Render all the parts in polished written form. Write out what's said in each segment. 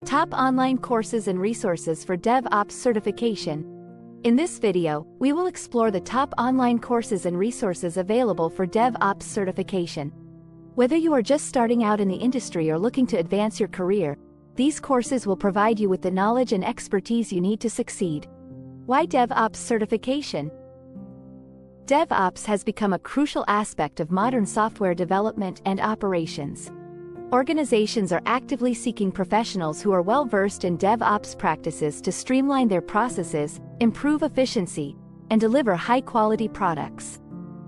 Top online courses and resources for DevOps certification. In this video, we will explore the top online courses and resources available for DevOps certification. Whether you are just starting out in the industry or looking to advance your career, these courses will provide you with the knowledge and expertise you need to succeed. Why DevOps certification? DevOps has become a crucial aspect of modern software development and operations. Organizations are actively seeking professionals who are well-versed in DevOps practices to streamline their processes, improve efficiency, and deliver high-quality products.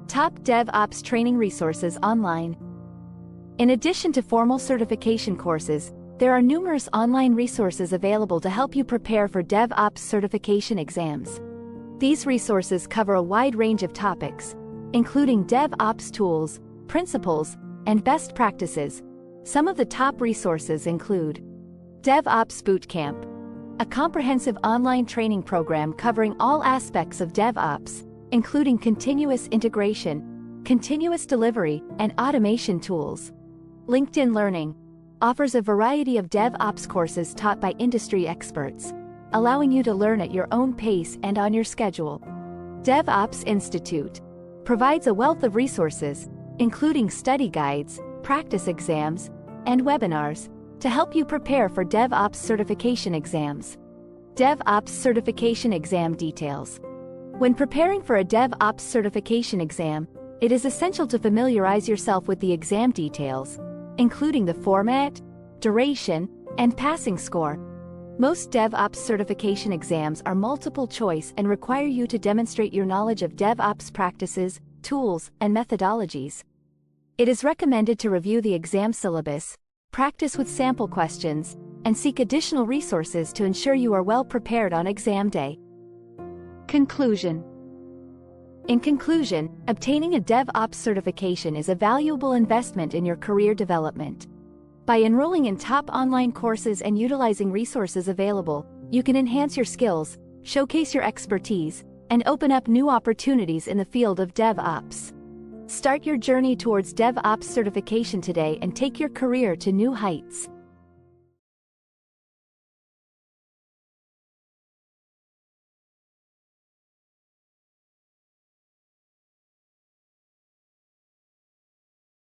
Top DevOps training resources online. In addition to formal certification courses, there are numerous online resources available to help you prepare for DevOps certification exams. These resources cover a wide range of topics, including DevOps tools, principles, and best practices. Some of the top resources include DevOps Bootcamp, a comprehensive online training program covering all aspects of DevOps, including continuous integration, continuous delivery, and automation tools. LinkedIn Learning offers a variety of DevOps courses taught by industry experts, allowing you to learn at your own pace and on your schedule. DevOps Institute provides a wealth of resources, including study guides, practice exams, and webinars, to help you prepare for DevOps certification exams. DevOps certification exam details. When preparing for a DevOps certification exam, it is essential to familiarize yourself with the exam details, including the format, duration, and passing score. Most DevOps certification exams are multiple choice and require you to demonstrate your knowledge of DevOps practices, tools, and methodologies. It is recommended to review the exam syllabus, practice with sample questions, and seek additional resources to ensure you are well prepared on exam day. Conclusion. In conclusion, obtaining a DevOps certification is a valuable investment in your career development. By enrolling in top online courses and utilizing resources available, you can enhance your skills, showcase your expertise, and open up new opportunities in the field of DevOps. Start your journey towards DevOps certification today and take your career to new heights.